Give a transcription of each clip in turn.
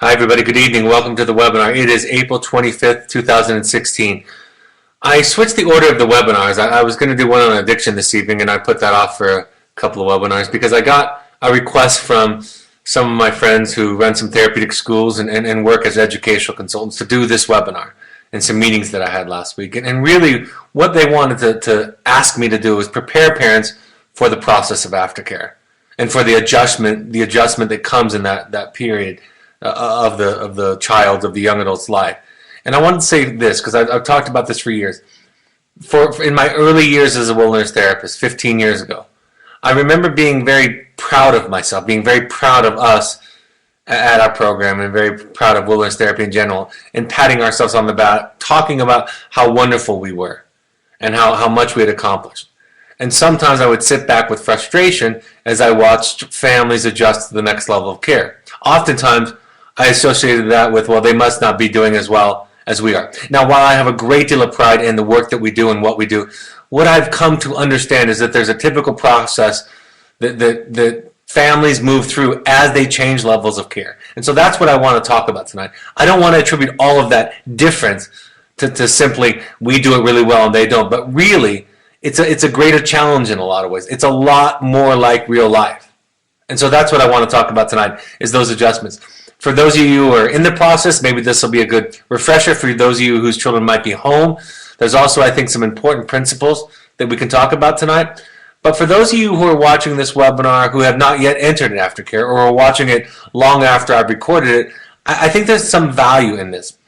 Hi everybody, good evening. Welcome to the webinar. It is April 25th, 2016. I switched the order of the webinars. I was going to do one on addiction this evening and I put that off for a couple of webinars because I got a request from some of my friends who run some therapeutic schools and work as educational consultants to do this webinar and some meetings that I had last week. And really what they wanted to ask me to do is prepare parents for the process of aftercare and for the adjustment that comes in that period of the child, of the young adult's life. And I wanted to say this because I've talked about this for years. In my early years as a wilderness therapist, 15 years ago, I remember being very proud of myself, being very proud of us at our program, and very proud of wilderness therapy in general, and patting ourselves on the back, talking about how wonderful we were and how much we had accomplished. And sometimes I would sit back with frustration as I watched families adjust to the next level of care. Oftentimes, I associated that with, well, they must not be doing as well as we are. Now, while I have a great deal of pride in the work that we do and what we do, what I've come to understand is that there's a typical process that families move through as they change levels of care. And so that's what I want to talk about tonight. I don't want to attribute all of that difference to simply we do it really well and they don't, but really it's a greater challenge in a lot of ways. It's a lot more like real life. And so that's what I want to talk about tonight, is those adjustments. For those of you who are in the process, maybe this will be a good refresher. For those of you whose children might be home, there's also, I think, some important principles that we can talk about tonight. But for those of you who are watching this webinar who have not yet entered in Aftercare or are watching it long after I've recorded it, I think there's some value in this.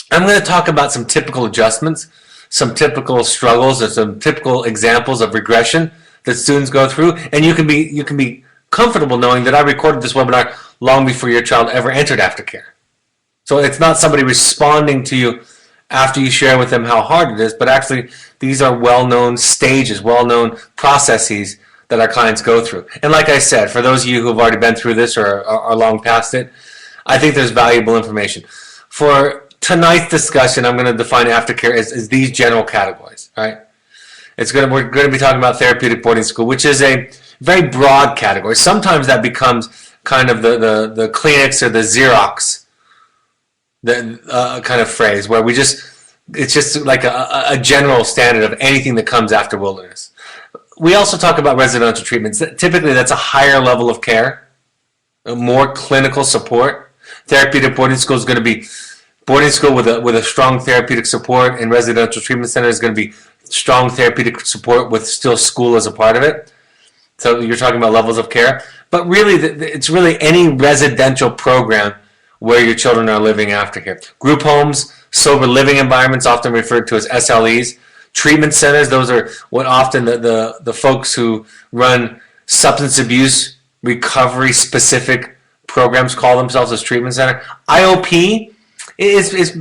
I'm going to talk about some typical adjustments, some typical struggles, or some typical examples of regression that students go through, and you can be comfortable knowing that I recorded this webinar long before your child ever entered Aftercare. So it's not somebody responding to you after you share with them how hard it is, but actually these are well-known stages, well-known processes that our clients go through. And like I said, for those of you who have already been through this or are long past it, I think there's valuable information. For tonight's discussion, I'm going to define Aftercare as these general categories. Right? We're going to be talking about therapeutic boarding school, which is a very broad category. Sometimes that becomes kind of the Kleenex or the Xerox kind of phrase, where it's just like a general standard of anything that comes after wilderness. We also talk about residential treatments. Typically that's a higher level of care, more clinical support. Therapeutic boarding school is going to be boarding school with a strong therapeutic support, and residential treatment center is going to be strong therapeutic support with still school as a part of it. So you're talking about levels of care. But really, it's really any residential program where your children are living aftercare. Group homes, sober living environments, often referred to as SLEs. Treatment centers, those are what often the folks who run substance abuse recovery specific programs call themselves as treatment center. IOP is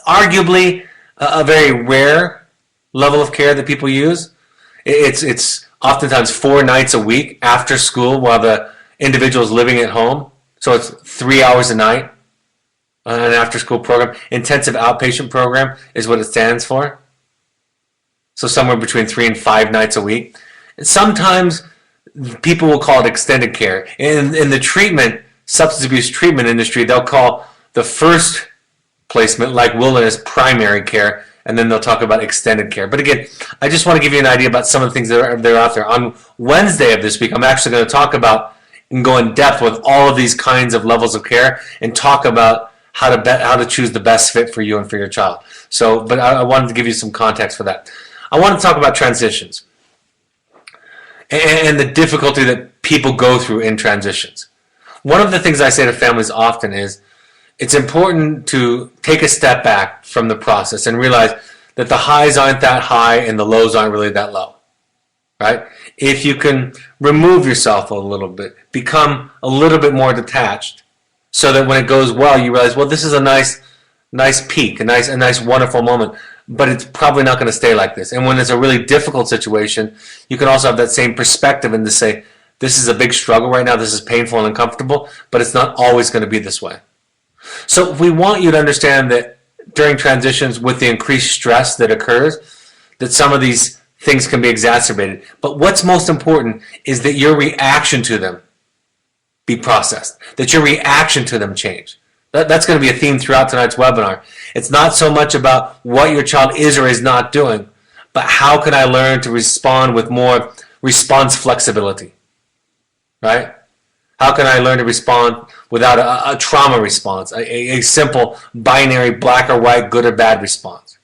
arguably a very rare level of care that people use. It's oftentimes 4 nights a week after school while the individual is living at home. So it's 3 hours a night on an after-school program. Intensive outpatient program is what it stands for. So somewhere between 3 and 5 nights a week. And sometimes people will call it extended care. In the substance abuse treatment industry, they'll call the first placement, like wilderness, primary care, and then they'll talk about extended care. But again, I just want to give you an idea about some of the things that are out there. On Wednesday of this week, I'm actually going to talk about and go in depth with all of these kinds of levels of care and talk about how to choose the best fit for you and for your child. But I wanted to give you some context for that. I want to talk about transitions and the difficulty that people go through in transitions. One of the things I say to families often is it's important to take a step back from the process and realize that the highs aren't that high and the lows aren't really that low. Right? If you can remove yourself a little bit, become a little bit more detached, so that when it goes well, you realize, well, this is a nice peak, a nice wonderful moment, but it's probably not going to stay like this. And when it's a really difficult situation, you can also have that same perspective and to say, this is a big struggle right now, this is painful and uncomfortable, but it's not always going to be this way. So we want you to understand that during transitions, with the increased stress that occurs, that some of these things can be exacerbated. But what's most important is that your reaction to them be processed, that your reaction to them change. That's going to be a theme throughout tonight's webinar. It's not so much about what your child is or is not doing, but how can I learn to respond with more response flexibility, right? How can I learn to respond without a trauma response, a simple binary black or white, good or bad response,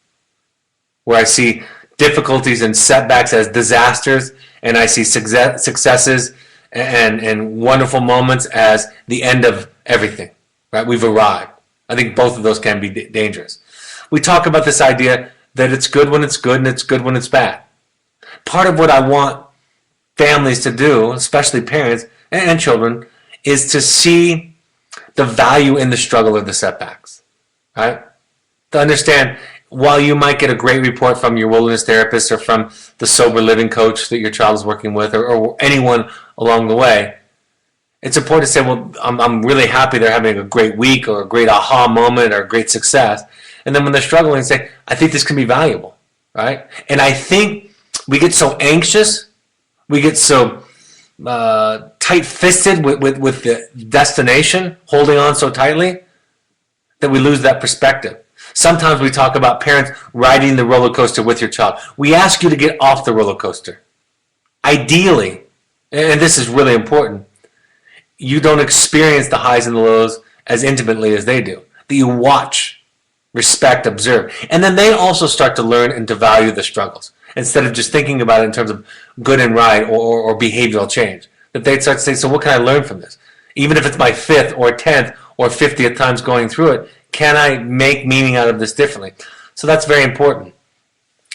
where I see difficulties and setbacks as disasters, and I see successes and wonderful moments as the end of everything, right? We've arrived. I think both of those can be dangerous. We talk about this idea that it's good when it's good and it's good when it's bad. Part of what I want families to do, especially parents and children, is to see the value in the struggle or the setbacks, right? To understand, while you might get a great report from your wilderness therapist or from the sober living coach that your child is working with, or anyone along the way, it's important to say, well, I'm really happy they're having a great week or a great aha moment or a great success. And then when they're struggling, say, I think this can be valuable, right? And I think we get so anxious, we get so tight-fisted with the destination, holding on so tightly, that we lose that perspective. Sometimes we talk about parents riding the roller coaster with your child. We ask you to get off the roller coaster. Ideally, and this is really important, you don't experience the highs and the lows as intimately as they do. That you watch, respect, observe. And then they also start to learn and to value the struggles, instead of just thinking about it in terms of good and right or behavioral change. That they'd start to say, so what can I learn from this? Even if it's my 5th or 10th or 50th times going through it, can I make meaning out of this differently? So that's very important.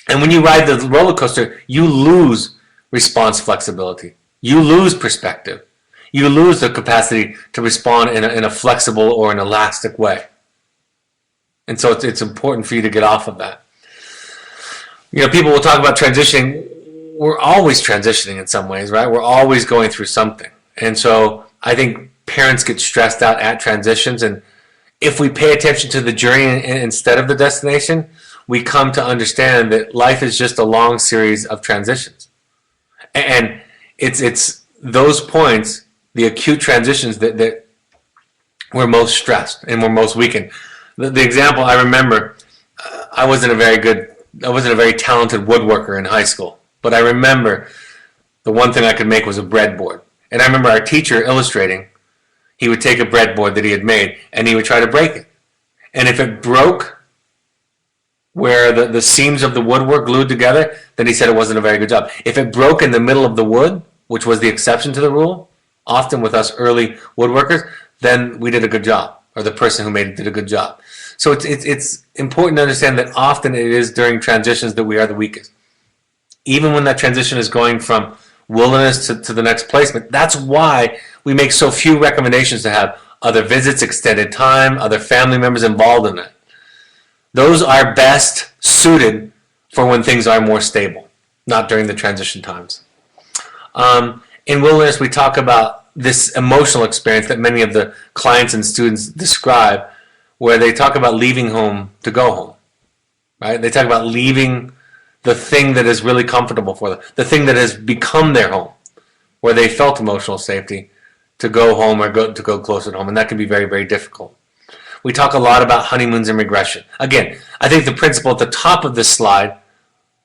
And when you ride the roller coaster, you lose response flexibility. You lose perspective. You lose the capacity to respond in a flexible or an elastic way. And so it's important for you to get off of that. You know, people will talk about transitioning. We're always transitioning in some ways, right? We're always going through something. And so I think parents get stressed out at transitions, and if we pay attention to the journey instead of the destination, we come to understand that life is just a long series of transitions. And it's those points, the acute transitions, that we're most stressed and we're most weakened. The example I remember, I wasn't a very talented woodworker in high school, but I remember the one thing I could make was a breadboard. And I remember our teacher illustrating. He would take a breadboard that he had made and he would try to break it. And if it broke where the seams of the wood were glued together, then he said it wasn't a very good job. If it broke in the middle of the wood, which was the exception to the rule, often with us early woodworkers, then we did a good job, or the person who made it did a good job. So it's important to understand that often it is during transitions that we are the weakest. Even when that transition is going from wilderness to the next placement, that's why we make so few recommendations to have other visits, extended time, other family members involved in it. Those are best suited for when things are more stable, not during the transition times. In wilderness, we talk about this emotional experience that many of the clients and students describe, where they talk about leaving home to go home, right? They talk about leaving the thing that is really comfortable for them, the thing that has become their home, where they felt emotional safety, to go home or to go closer to home, and that can be very, very difficult. We talk a lot about honeymoons and regression. Again, I think the principle at the top of this slide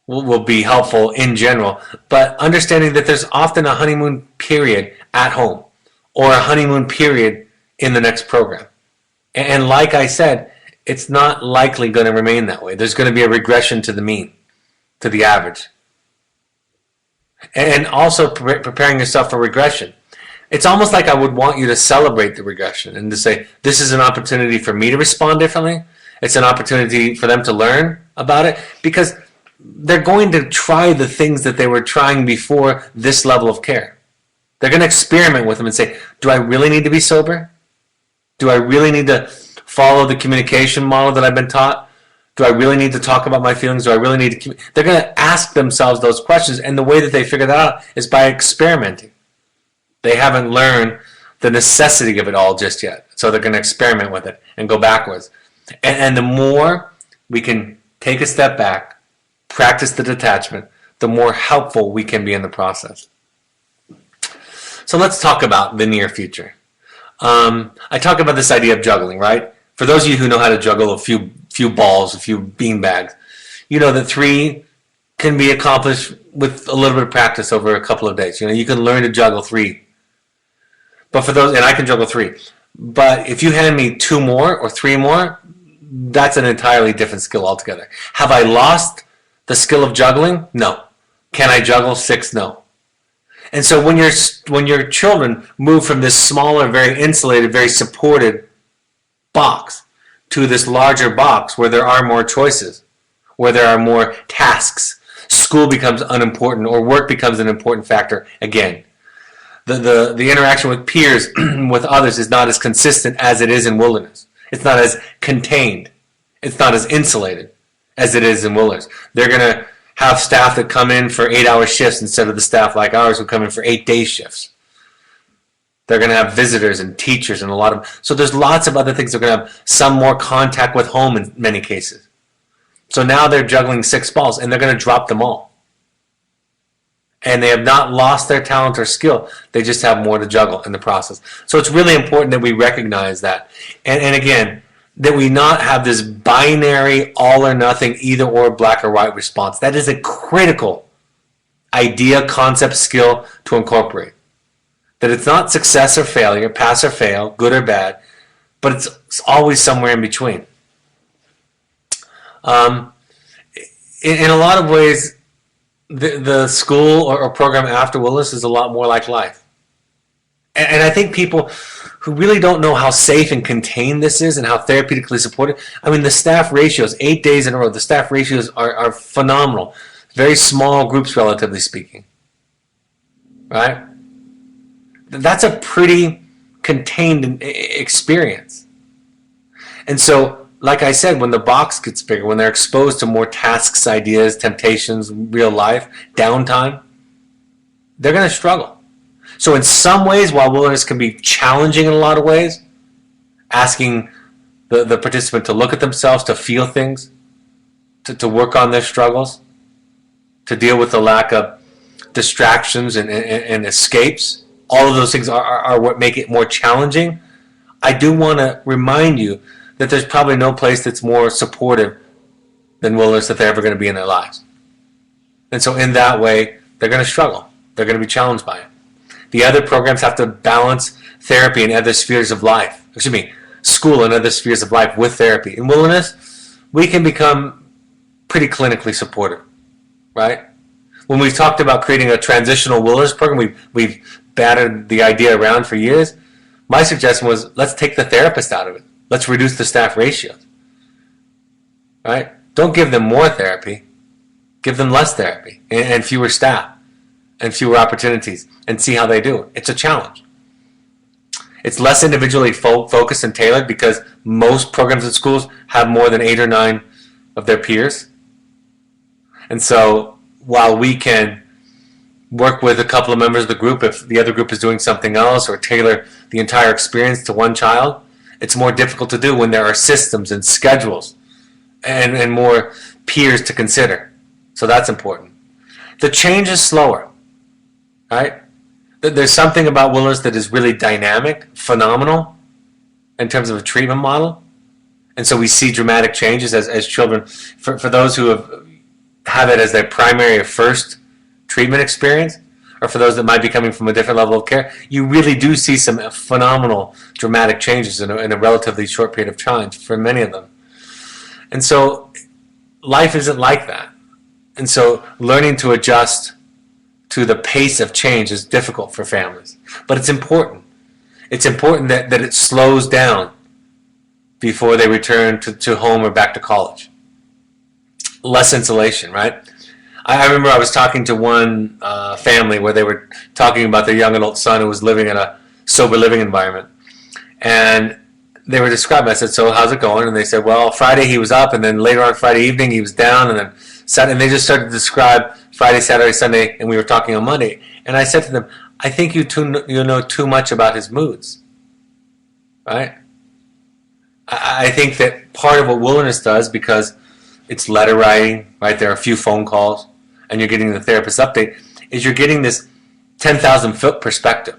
will be helpful in general, but understanding that there's often a honeymoon period at home or a honeymoon period in the next program. And like I said, it's not likely going to remain that way. There's going to be a regression to the mean, to the average. And also preparing yourself for regression. It's almost like I would want you to celebrate the regression and to say, this is an opportunity for me to respond differently. It's an opportunity for them to learn about it, because they're going to try the things that they were trying before this level of care. They're going to experiment with them and say, do I really need to be sober? Do I really need to follow the communication model that I've been taught? Do I really need to talk about my feelings? Do I really need to... They're going to ask themselves those questions, and the way that they figure that out is by experimenting. They haven't learned the necessity of it all just yet, so they're going to experiment with it and go backwards. And the more we can take a step back, practice the detachment, the more helpful we can be in the process. So let's talk about the near future. I talk about this idea of juggling, right? For those of you who know how to juggle a few balls, a few bean bags, you know that 3 can be accomplished with a little bit of practice over a couple of days. You can learn to juggle 3. But for those, and I can juggle 3. But if you hand me 2 more or 3 more, that's an entirely different skill altogether. Have I lost the skill of juggling? No. Can I juggle 6? No. And so when your children move from this smaller, very insulated, very supported box to this larger box where there are more choices, where there are more tasks, school becomes unimportant or work becomes an important factor again. The interaction with peers, with others, is not as consistent as it is in wilderness. It's not as contained. It's not as insulated as it is in wilderness. They're going to have staff that come in for 8-hour shifts instead of the staff like ours who come in for 8-day shifts. They're going to have visitors and teachers and a lot of... So there's lots of other things. They're going to have some more contact with home in many cases. So now they're juggling 6 balls and they're going to drop them all. And they have not lost their talent or skill. They just have more to juggle in the process. So it's really important that we recognize that. And again, that we not have this binary, all or nothing, either or, black or white response. That is a critical idea, concept, skill to incorporate. That it's not success or failure, pass or fail, good or bad, but it's always somewhere in between. In a lot of ways, the school or program after wilderness is a lot more like life. And I think people who really don't know how safe and contained this is and how therapeutically supported, I mean, the staff ratios, 8 days in a row, the staff ratios are phenomenal. Very small groups, relatively speaking. Right? That's a pretty contained experience. And so, like I said, when the box gets bigger, when they're exposed to more tasks, ideas, temptations, real life, downtime, they're going to struggle. So in some ways, while wilderness can be challenging in a lot of ways, asking the participant to look at themselves, to feel things, to work on their struggles, to deal with the lack of distractions and escapes, all of those things are what make it more challenging. I do want to remind you that there's probably no place that's more supportive than wilderness that they're ever going to be in their lives. And so in that way, they're going to struggle. They're going to be challenged by it. The other programs have to balance therapy and other spheres of life. School and other spheres of life with therapy. In wilderness, we can become pretty clinically supportive, right? When we've talked about creating a transitional wilderness program, we've battered the idea around for years. My suggestion was, let's take the therapist out of it. Let's reduce the staff ratios, right? Don't give them more therapy. Give them less therapy and fewer staff and fewer opportunities and see how they do. It's a challenge. It's less individually focused and tailored because most programs at schools have more than 8 or 9 of their peers. And so while we can work with a couple of members of the group if the other group is doing something else or tailor the entire experience to one child, it's more difficult to do when there are systems and schedules and more peers to consider. So that's important. The change is slower, right? There's something about wilderness that is really dynamic, phenomenal in terms of a treatment model. And so we see dramatic changes as children. For those who have it as their primary or first treatment experience, or for those that might be coming from a different level of care, you really do see some phenomenal dramatic changes in a relatively short period of time for many of them. And so life isn't like that. And so learning to adjust to the pace of change is difficult for families. But it's important. It's important that it slows down before they return to home or back to college. Less insulation, right? I remember I was talking to one family where they were talking about their young adult son who was living in a sober living environment. And they were describing, I said, so how's it going? And they said, well, Friday he was up, and then later on Friday evening he was down, and then Saturday, and they just started to describe Friday, Saturday, Sunday, and we were talking on Monday. And I said to them, I think you know too much about his moods, right? I think that part of what wilderness does, because it's letter writing, right? There are a few phone calls, and you're getting the therapist update, is you're getting this 10,000 foot perspective.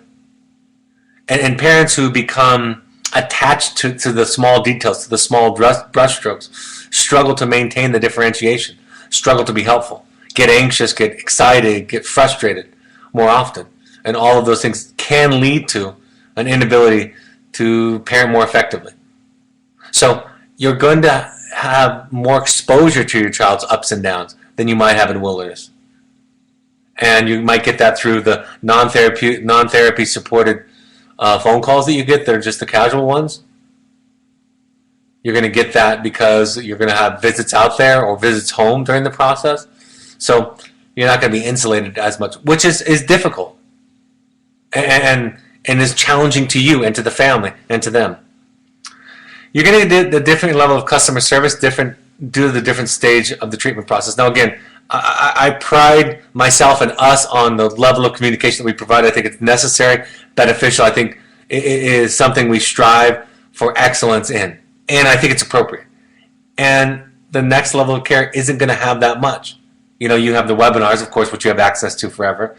And parents who become attached to the small details, to the small brushstrokes, struggle to maintain the differentiation, struggle to be helpful, get anxious, get excited, get frustrated more often. And all of those things can lead to an inability to parent more effectively. So you're going to have more exposure to your child's ups and downs than you might have in wilderness. And you might get that through the non-therapy supported phone calls that you get that are just the casual ones. You're going to get that because you're going to have visits out there or visits home during the process. So you're not going to be insulated as much, which is difficult and is challenging to you and to the family and to them. You're going to get the different level of customer service different due to the different stage of the treatment process. Now, again, I pride myself and us on the level of communication that we provide. I think it's necessary, beneficial. I think it is something we strive for excellence in. And I think it's appropriate. And the next level of care isn't going to have that much. You know, you have the webinars, of course, which you have access to forever.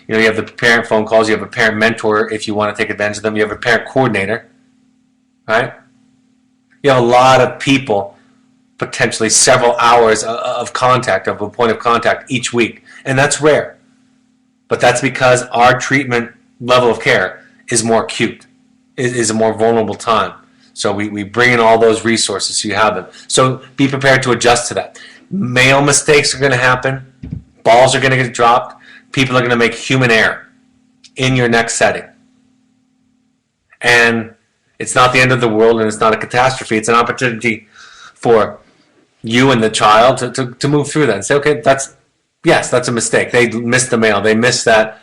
You know, you have the parent phone calls. You have a parent mentor if you want to take advantage of them. You have a parent coordinator, right? You have a lot of people, potentially several hours of contact, of a point of contact each week. And that's rare. But that's because our treatment level of care is more acute, is a more vulnerable time. So we bring in all those resources so you have them. So be prepared to adjust to that. Male mistakes are going to happen. Balls are going to get dropped. People are going to make human error in your next setting. And it's not the end of the world and it's not a catastrophe. It's an opportunity for you and the child to move through that and say, okay, that's a mistake. They missed the mail. They missed that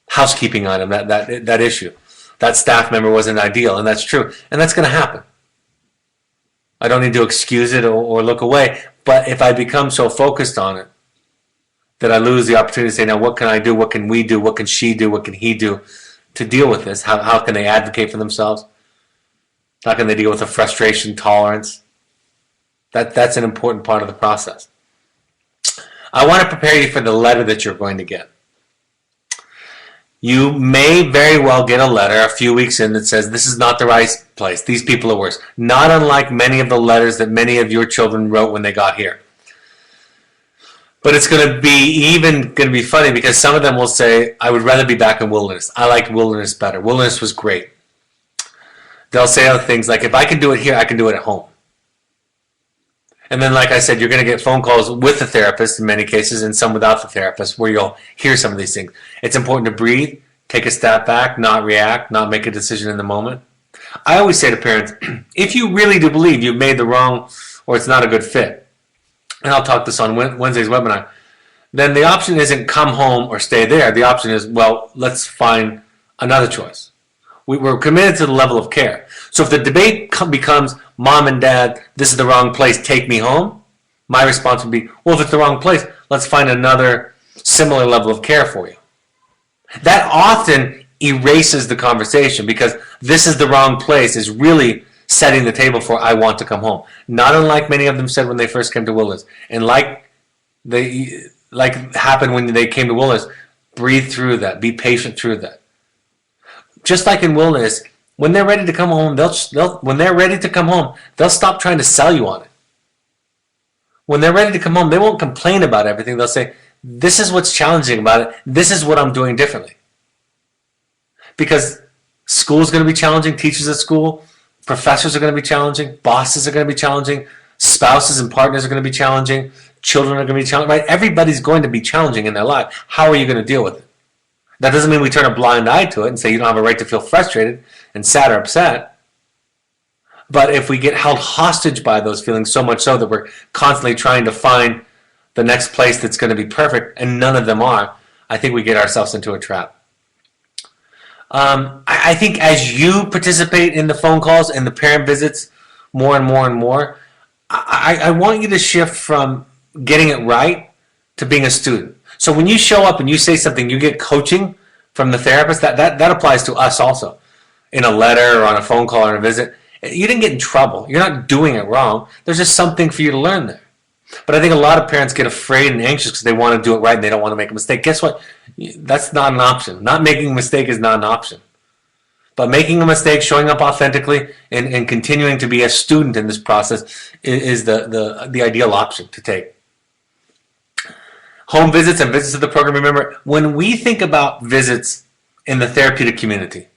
housekeeping item, that issue. That staff member wasn't ideal, and that's true. And that's going to happen. I don't need to excuse it or look away. But if I become so focused on it that I lose the opportunity to say, now what can I do? What can we do? What can she do? What can he do to deal with this? How can they advocate for themselves? How can they deal with the frustration tolerance? That's an important part of the process. I want to prepare you for the letter that you're going to get. You may very well get a letter a few weeks in that says, this is not the right place. These people are worse. Not unlike many of the letters that many of your children wrote when they got here. But it's going to be funny because some of them will say, I would rather be back in wilderness. I like wilderness better. Wilderness was great. They'll say other things like, if I can do it here, I can do it at home. And then, like I said, you're going to get phone calls with the therapist in many cases and some without the therapist where you'll hear some of these things. It's important to breathe, take a step back, not react, not make a decision in the moment. I always say to parents, if you really do believe you've made the wrong or it's not a good fit, and I'll talk this on Wednesday's webinar, then the option isn't come home or stay there. The option is, well, let's find another choice. We're committed to the level of care. So if the debate becomes, Mom and Dad, this is the wrong place, take me home, my response would be, well, if it's the wrong place, let's find another similar level of care for you. That often erases the conversation because this is the wrong place is really setting the table for I want to come home. Not unlike many of them said when they first came to Wilderness. And like happened when they came to Wilderness, breathe through that, be patient through that. Just like in Wilderness, when they're ready to come home, they'll stop trying to sell you on it. When they're ready to come home, they won't complain about everything. They'll say, this is what's challenging about it. This is what I'm doing differently. Because school's going to be challenging, teachers at school, professors are going to be challenging, bosses are going to be challenging, spouses and partners are going to be challenging, children are going to be challenging, right? Everybody's going to be challenging in their life. How are you going to deal with it? That doesn't mean we turn a blind eye to it and say you don't have a right to feel frustrated and sad or upset. But if we get held hostage by those feelings so much so that we're constantly trying to find the next place that's going to be perfect, and none of them are, I think we get ourselves into a trap. I think as you participate in the phone calls and the parent visits more and more and more, I want you to shift from getting it right to being a student. So when you show up and you say something, you get coaching from the therapist, that applies to us also. In a letter or on a phone call or a visit, you didn't get in trouble. You're not doing it wrong. There's just something for you to learn there. But I think a lot of parents get afraid and anxious because they want to do it right and they don't want to make a mistake. Guess what? That's not an option. Not making a mistake is not an option. But making a mistake, showing up authentically, and continuing to be a student in this process is the ideal option to take. Home visits and visits to the program. Remember, when we think about visits in the therapeutic community,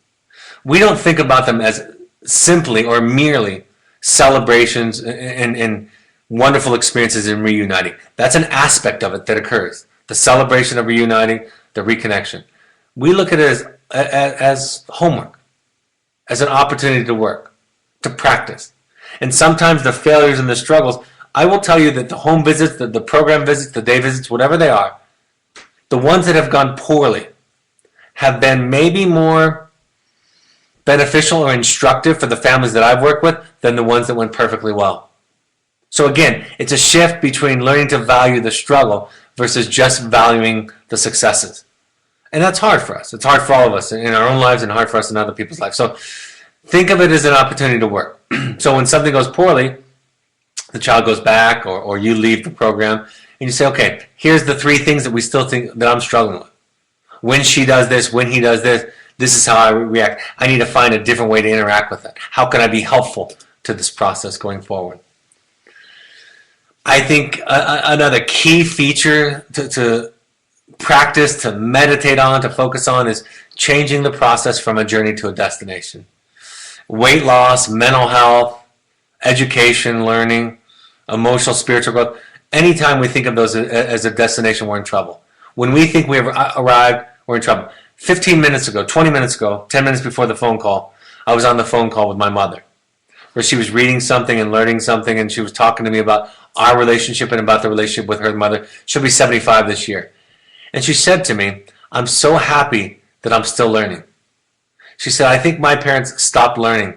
we don't think about them as simply or merely celebrations and wonderful experiences in reuniting. That's an aspect of it that occurs. The celebration of reuniting, the reconnection. We look at it as homework, as an opportunity to work, to practice. And sometimes the failures and the struggles, I will tell you that the home visits, the program visits, the day visits, whatever they are, the ones that have gone poorly have been maybe more beneficial or instructive for the families that I've worked with than the ones that went perfectly well. So again, it's a shift between learning to value the struggle versus just valuing the successes. And that's hard for us. It's hard for all of us in our own lives and hard for us in other people's lives. So think of it as an opportunity to work. So when something goes poorly, the child goes back or you leave the program and you say, okay, here's the 3 things that we still think that I'm struggling with. When she does this, when he does this, this is how I react. I need to find a different way to interact with it. How can I be helpful to this process going forward? I think another key feature to practice, to meditate on, to focus on is changing the process from a journey to a destination. Weight loss, mental health, education, learning, emotional, spiritual growth. Anytime we think of those as a destination, we're in trouble. When we think we've arrived, we're in trouble. 15 minutes ago, 20 minutes ago, 10 minutes before the phone call, I was on the phone call with my mother, where she was reading something and learning something, and she was talking to me about our relationship and about the relationship with her mother. She'll be 75 this year. And she said to me, I'm so happy that I'm still learning. She said, I think my parents stopped learning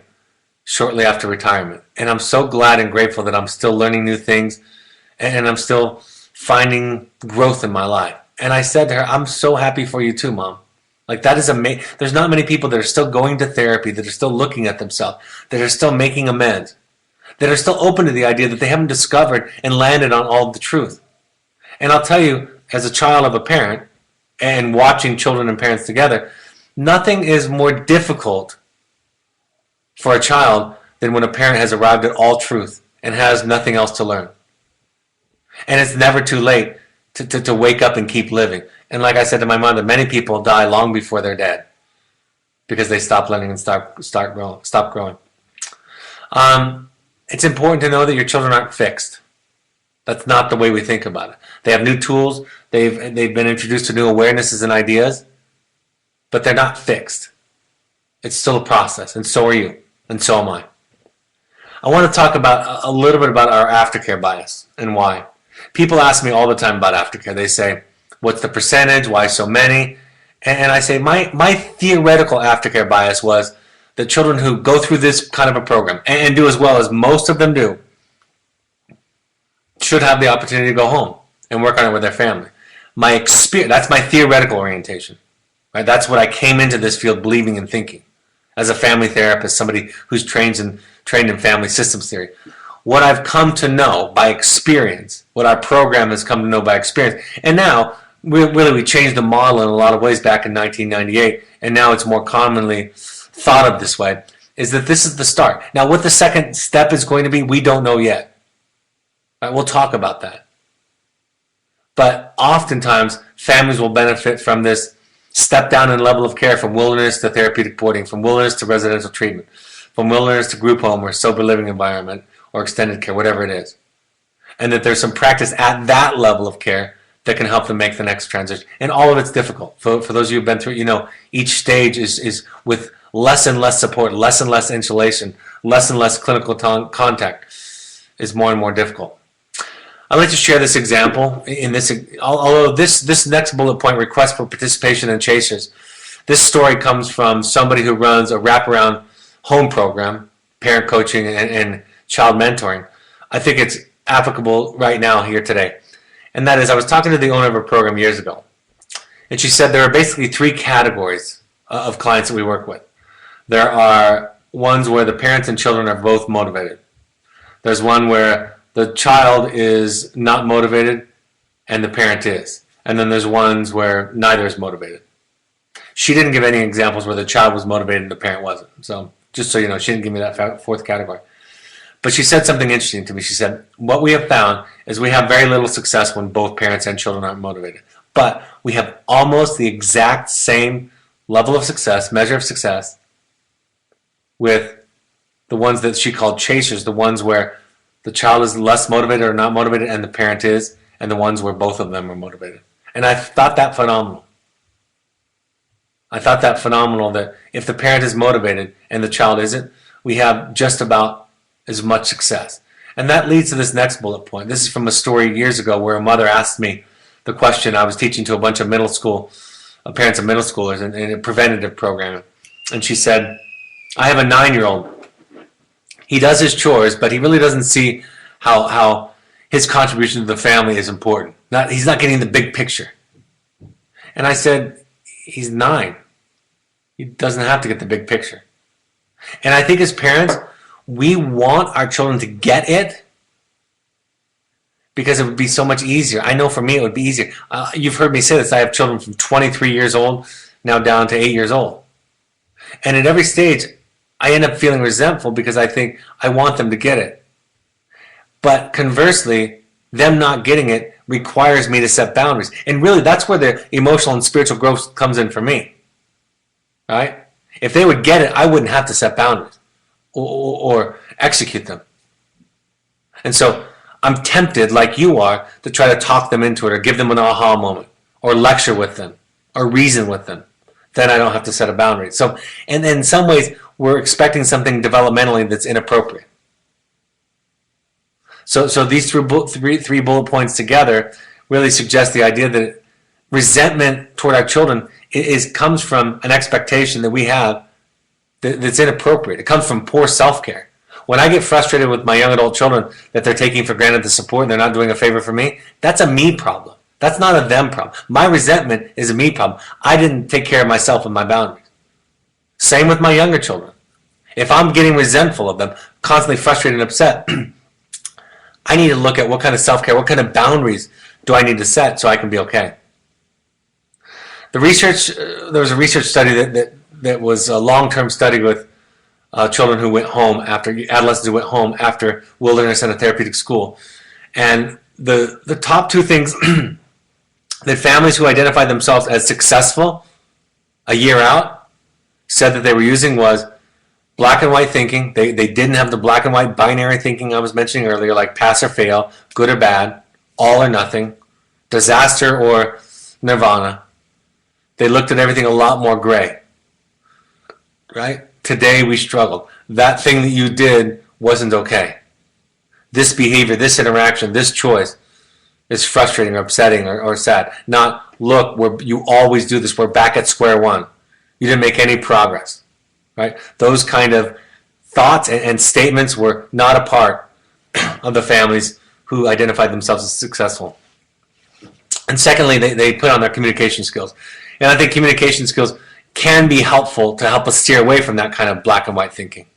shortly after retirement. And I'm so glad and grateful that I'm still learning new things and I'm still finding growth in my life. And I said to her, I'm so happy for you too, Mom. Like, that is amazing. There's not many people that are still going to therapy, that are still looking at themselves, that are still making amends, that are still open to the idea that they haven't discovered and landed on all of the truth. And I'll tell you, as a child of a parent and watching children and parents together, nothing is more difficult for a child than when a parent has arrived at all truth and has nothing else to learn. And it's never too late to wake up and keep living. And like I said to my mother, many people die long before they're dead because they stop learning and stop growing. It's important to know that your children aren't fixed. That's not the way we think about it. They have new tools. They've been introduced to new awarenesses and ideas, but they're not fixed. It's still a process, and so are you, and so am I. I want to talk about a little bit about our aftercare bias and why. People ask me all the time about aftercare. They say, what's the percentage? Why so many? And I say, my theoretical aftercare bias was that children who go through this kind of a program and do as well as most of them do should have the opportunity to go home and work on it with their family. My experience, that's my theoretical orientation. Right? That's what I came into this field believing and thinking as a family therapist, somebody who's trained in family systems theory. What I've come to know by experience, what our program has come to know by experience, and now we changed the model in a lot of ways back in 1998, and now it's more commonly thought of this way, is that this is the start. Now, what the second step is going to be, we don't know yet. Right, we'll talk about that. But oftentimes, families will benefit from this step down in level of care from wilderness to therapeutic boarding, from wilderness to residential treatment, from wilderness to group home or sober living environment or extended care, whatever it is. And that there's some practice at that level of care that can help them make the next transition. And all of it's difficult. For those of you who've been through it, you know, each stage is with less and less support, less and less insulation, less and less clinical contact is more and more difficult. I'd like to share this example in this, although this next bullet point, request for participation and chasers, this story comes from somebody who runs a wraparound home program, parent coaching and child mentoring. I think it's applicable right now here today. And that is, I was talking to the owner of a program years ago, and she said there are basically 3 categories of clients that we work with. There are ones where the parents and children are both motivated. There's one where the child is not motivated and the parent is. And then there's ones where neither is motivated. She didn't give any examples where the child was motivated and the parent wasn't. So just so you know, she didn't give me that fourth category. But she said something interesting to me. She said, what we have found is we have very little success when both parents and children aren't motivated. But we have almost the exact same level of success, measure of success, with the ones that she called chasers, the ones where the child is less motivated or not motivated and the parent is, and the ones where both of them are motivated. And I thought that phenomenal. I thought that phenomenal that if the parent is motivated and the child isn't, we have just about as much success. And that leads to this next bullet point. This is from a story years ago where a mother asked me the question. I was teaching to a bunch of middle school parents of middle schoolers in a preventative program. And she said, I have a 9-year-old. He does his chores, but he really doesn't see how his contribution to the family is important. He's not getting the big picture. And I said, he's 9. He doesn't have to get the big picture. And I think as parents, we want our children to get it because it would be so much easier. I know for me it would be easier. You've heard me say this. I have children from 23 years old now down to 8 years old. And at every stage, I end up feeling resentful because I think I want them to get it. But conversely, them not getting it requires me to set boundaries. And really, that's where the emotional and spiritual growth comes in for me. Right? If they would get it, I wouldn't have to set boundaries or execute them. And so I'm tempted, like you are, to try to talk them into it or give them an aha moment or lecture with them or reason with them. Then I don't have to set a boundary. So, and in some ways, we're expecting something developmentally that's inappropriate. So these three bullet points together really suggest the idea that resentment toward our children comes from an expectation that we have that's inappropriate. It comes from poor self-care. When I get frustrated with my young adult children that they're taking for granted the support and they're not doing a favor for me, that's a me problem. That's not a them problem. My resentment is a me problem. I didn't take care of myself and my boundaries. Same with my younger children. If I'm getting resentful of them, constantly frustrated and upset, I need to look at what kind of self-care, what kind of boundaries do I need to set so I can be okay. There was a research study that was a long-term study with children who went home adolescents who went home after wilderness and a therapeutic school. And the top two things that families who identified themselves as successful a year out said that they were using was black and white thinking. They didn't have the black and white binary thinking I was mentioning earlier, like pass or fail, good or bad, all or nothing, disaster or nirvana. They looked at everything a lot more gray. Right? Today we struggled. That thing that you did wasn't okay. This behavior, this interaction, this choice is frustrating or upsetting or sad. Not, look, you always do this. We're back at square one. You didn't make any progress. Right? Those kind of thoughts and statements were not a part of the families who identified themselves as successful. And secondly, they put on their communication skills. And I think communication skills can be helpful to help us steer away from that kind of black and white thinking.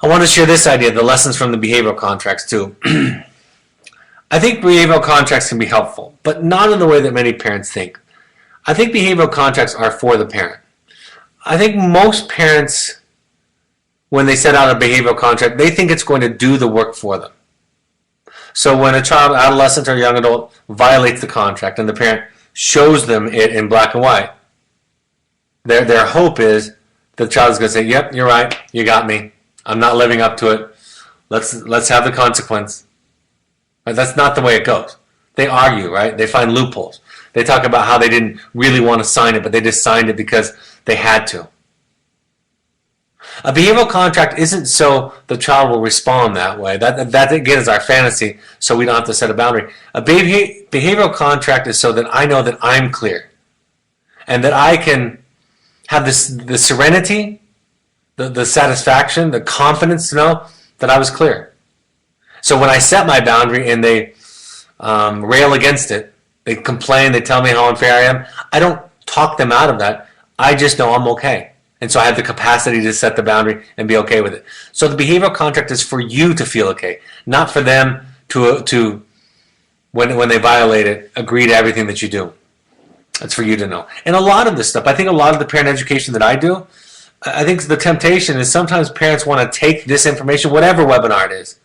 I want to share this idea, the lessons from the behavioral contracts too. I think behavioral contracts can be helpful, but not in the way that many parents think. I think behavioral contracts are for the parent. I think most parents, when they set out a behavioral contract, they think it's going to do the work for them. So when a child, adolescent, or young adult violates the contract and the parent shows them it in black and white, their hope is the child is going to say, yep, you're right, you got me. I'm not living up to it. Let's have the consequence. But that's not the way it goes. They argue, right? They find loopholes. They talk about how they didn't really want to sign it, but they just signed it because they had to. A behavioral contract isn't so the child will respond that way. That again is our fantasy, so we don't have to set a boundary. A behavioral contract is so that I know that I'm clear and that I can have the serenity, the satisfaction, the confidence to know that I was clear. So when I set my boundary and they rail against it, they complain, they tell me how unfair I am, I don't talk them out of that. I just know I'm okay. And so I have the capacity to set the boundary and be okay with it. So the behavioral contract is for you to feel okay, not for them to when they violate it, agree to everything that you do. It's for you to know. And a lot of this stuff, I think a lot of the parent education that I do, I think the temptation is sometimes parents want to take this information, whatever webinar it is,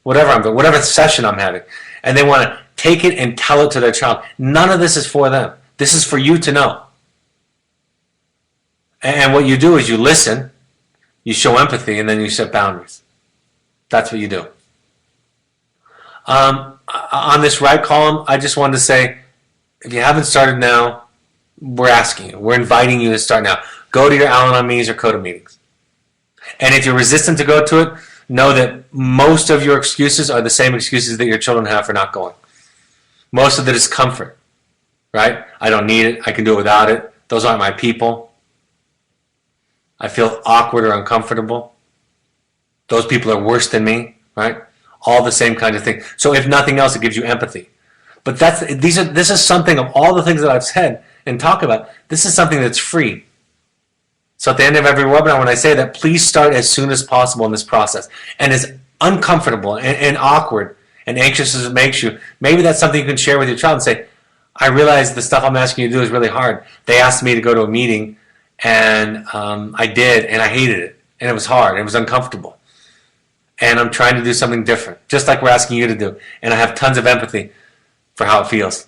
whatever I'm doing, whatever session I'm having, and they want to take it and tell it to their child. None of this is for them. This is for you to know. And what you do is you listen, you show empathy, and then you set boundaries. That's what you do. On this right column, I just wanted to say, if you haven't started now, we're asking you. We're inviting you to start now. Go to your Al-Anon meetings or CODA meetings. And if you're resistant to go to it, know that most of your excuses are the same excuses that your children have for not going. Most of it is comfort, right? I don't need it. I can do it without it. Those aren't my people. I feel awkward or uncomfortable. Those people are worse than me, right? All the same kind of thing. So if nothing else, it gives you empathy. But this is something of all the things that I've said and talk about, this is something that's free. So at the end of every webinar, when I say that, please start as soon as possible in this process. And as uncomfortable and awkward and anxious as it makes you, maybe that's something you can share with your child and say, I realize the stuff I'm asking you to do is really hard. They asked me to go to a meeting, and I did, and I hated it. And it was hard. It was uncomfortable. And I'm trying to do something different, just like we're asking you to do. And I have tons of empathy for how it feels.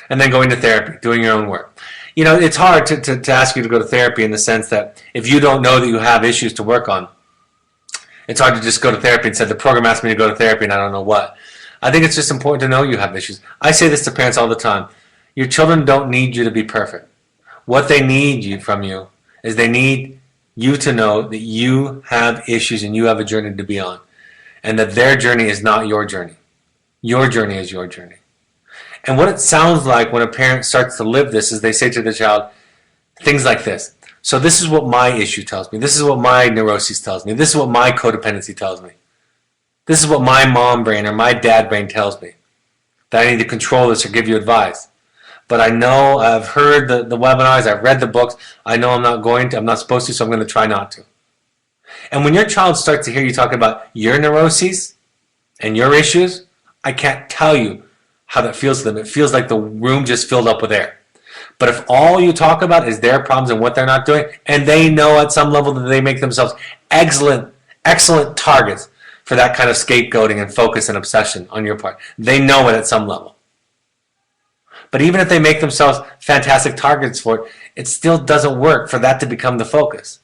And then going to therapy, doing your own work. You know, it's hard to ask you to go to therapy in the sense that if you don't know that you have issues to work on, it's hard to just go to therapy and say, the program asked me to go to therapy and I don't know what. I think it's just important to know you have issues. I say this to parents all the time. Your children don't need you to be perfect. What they need from you is they need you to know that you have issues and you have a journey to be on. And that their journey is not your journey. Your journey is your journey. And what it sounds like when a parent starts to live this is they say to the child things like this. So this is what my issue tells me. This is what my neuroses tells me. This is what my codependency tells me. This is what my mom brain or my dad brain tells me. That I need to control this or give you advice. But I know, I've heard the webinars, I've read the books, I know I'm not supposed to, so I'm going to try not to. And when your child starts to hear you talk about your neuroses and your issues, I can't tell you how that feels to them. It feels like the room just filled up with air. But if all you talk about is their problems and what they're not doing, and they know at some level that they make themselves excellent targets for that kind of scapegoating and focus and obsession on your part. They know it at some level. But even if they make themselves fantastic targets for it, it still doesn't work for that to become the focus.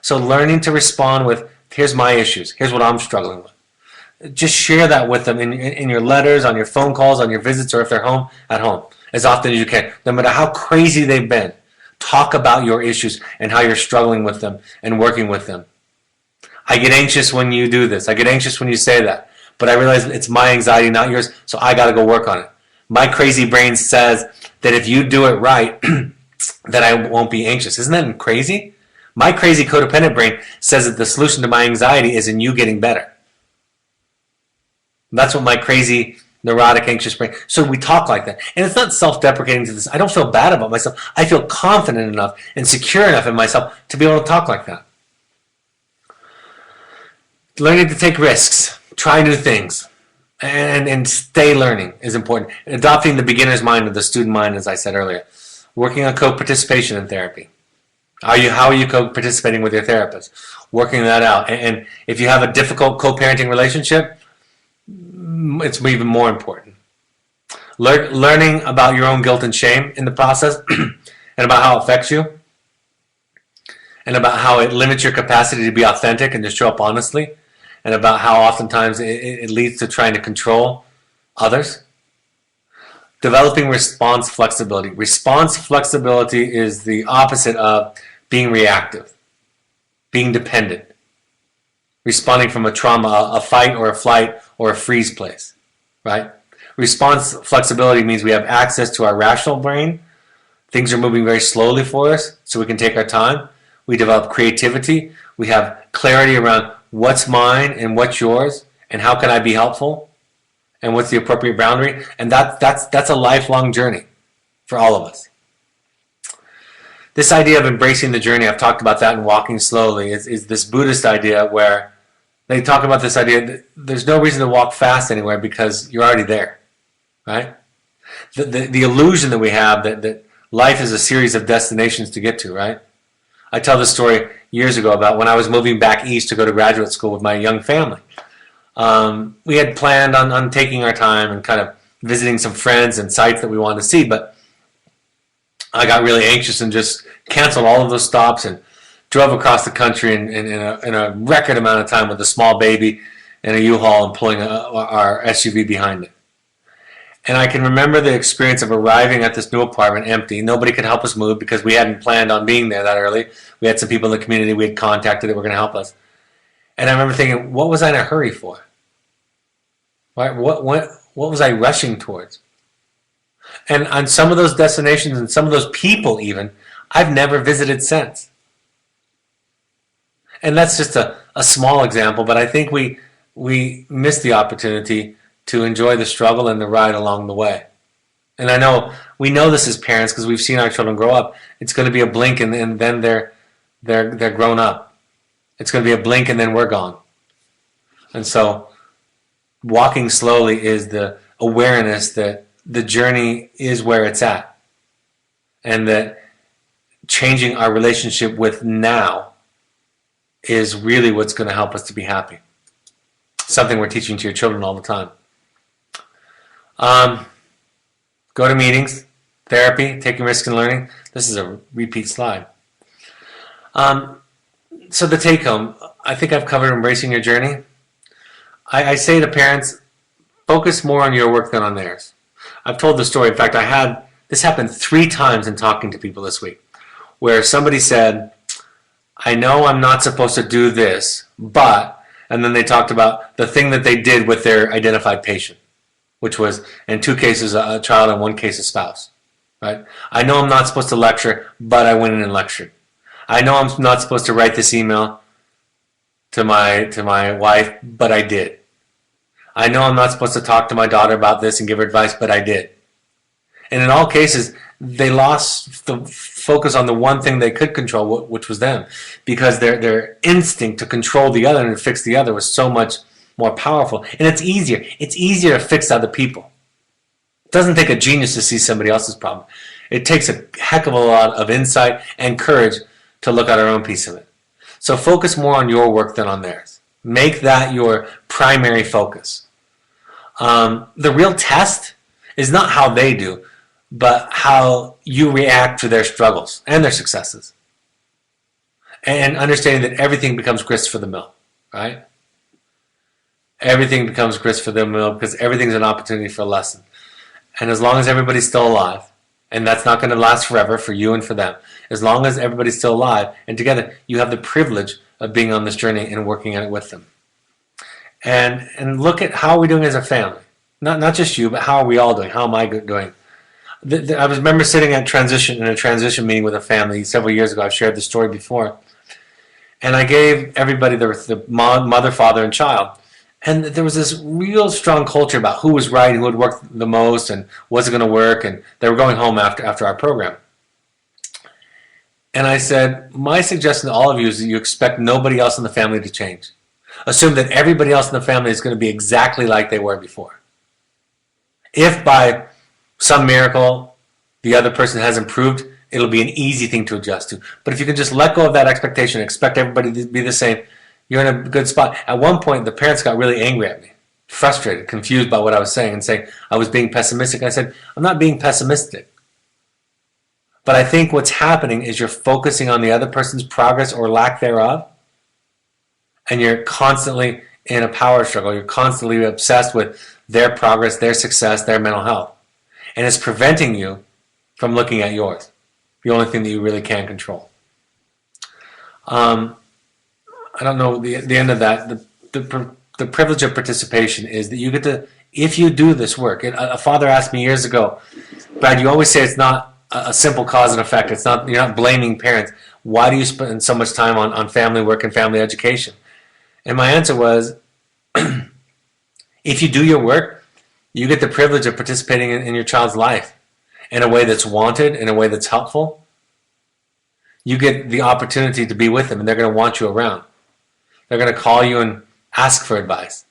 So learning to respond with, here's my issues, here's what I'm struggling with. Just share that with them in your letters, on your phone calls, on your visits, or if they're home, at home, as often as you can. No matter how crazy they've been, talk about your issues and how you're struggling with them and working with them. I get anxious when you do this. I get anxious when you say that. But I realize it's my anxiety, not yours, so I got to go work on it. My crazy brain says that if you do it right, that I won't be anxious. Isn't that crazy? My crazy codependent brain says that the solution to my anxiety is in you getting better. That's what my crazy, neurotic, anxious brain. So we talk like that. And it's not self-deprecating to this. I don't feel bad about myself. I feel confident enough and secure enough in myself to be able to talk like that. Learning to take risks. Try new things. And stay learning is important. Adopting the beginner's mind or the student mind, as I said earlier. Working on co-participation in therapy. How are you co-participating with your therapist? Working that out. And if you have a difficult co-parenting relationship, it's even more important. Learning about your own guilt and shame in the process and about how it affects you and about how it limits your capacity to be authentic and to show up honestly and about how oftentimes it leads to trying to control others. Developing response flexibility. Response flexibility is the opposite of being reactive, being dependent, responding from a trauma, a fight or a flight or a freeze place, right? Response flexibility means we have access to our rational brain. Things are moving very slowly for us, so we can take our time. We develop creativity. We have clarity around what's mine and what's yours, and how can I be helpful, and what's the appropriate boundary. And that's a lifelong journey for all of us. This idea of embracing the journey, I've talked about that in Walking Slowly, is this Buddhist idea where they talk about this idea that there's no reason to walk fast anywhere because you're already there, right? The illusion that we have that life is a series of destinations to get to, right? I tell this story years ago about when I was moving back east to go to graduate school with my young family. We had planned on taking our time and kind of visiting some friends and sites that we wanted to see, but I got really anxious and just canceled all of those stops and drove across the country in a record amount of time with a small baby and a U-Haul and pulling our SUV behind it. And I can remember the experience of arriving at this new apartment empty. Nobody could help us move because we hadn't planned on being there that early. We had some people in the community we had contacted that were going to help us. And I remember thinking, what was I in a hurry for? What was I rushing towards? And on some of those destinations and some of those people even, I've never visited since. And that's just a small example, but I think we miss the opportunity to enjoy the struggle and the ride along the way. And I know we know this as parents because we've seen our children grow up. It's going to be a blink and then they're grown up. It's going to be a blink and then we're gone. And so walking slowly is the awareness that the journey is where it's at, and that changing our relationship with now is really what's going to help us to be happy. Something we're teaching to your children all the time. Go to meetings, therapy, taking risks and learning. This is a repeat slide. So the take home, I think I've covered embracing your journey. I say to parents, focus more on your work than on theirs. I've told the story. In fact, this happened 3 times in talking to people this week, where somebody said, I know I'm not supposed to do this, but, and then they talked about the thing that they did with their identified patient, which was, in 2 cases, a child, and 1 case, a spouse. Right? I know I'm not supposed to lecture, but I went in and lectured. I know I'm not supposed to write this email to my wife, but I did. I know I'm not supposed to talk to my daughter about this and give her advice, but I did. And in all cases, they lost the focus on the one thing they could control, which was them, because their instinct to control the other and fix the other was so much more powerful. And it's easier. It's easier to fix other people. It doesn't take a genius to see somebody else's problem. It takes a heck of a lot of insight and courage to look at our own piece of it. So focus more on your work than on theirs. Make that your primary focus. The real test is not how they do, but how you react to their struggles and their successes. And understanding that everything becomes grist for the mill, right? Everything becomes grist for the mill because everything's an opportunity for a lesson. And as long as everybody's still alive, and that's not going to last forever for you and for them, as long as everybody's still alive and together, you have the privilege of being on this journey and working at it with them. And look at how we're doing as a family. Not just you, but how are we all doing? How am I doing? I remember sitting in a transition meeting with a family several years ago. I've shared this story before. And I gave everybody the mother, father, and child. And there was this real strong culture about who was right and who would work the most and was it going to work. And they were going home after our program. And I said, my suggestion to all of you is that you expect nobody else in the family to change. Assume that everybody else in the family is going to be exactly like they were before. If by some miracle the other person has improved, it'll be an easy thing to adjust to. But if you can just let go of that expectation and expect everybody to be the same, you're in a good spot. At one point, the parents got really angry at me, frustrated, confused by what I was saying, and saying I was being pessimistic. I said, I'm not being pessimistic. But I think what's happening is you're focusing on the other person's progress or lack thereof, and you're constantly in a power struggle. You're constantly obsessed with their progress, their success, their mental health. And it's preventing you from looking at yours, the only thing that you really can control. I don't know the end of that. The privilege of participation is that you get to, if you do this work. A father asked me years ago, Brad, you always say it's not a simple cause and effect. It's not, you're not blaming parents. Why do you spend so much time on family work and family education? And my answer was, if you do your work, you get the privilege of participating in your child's life in a way that's wanted, in a way that's helpful. You get the opportunity to be with them, and they're going to want you around. They're going to call you and ask for advice.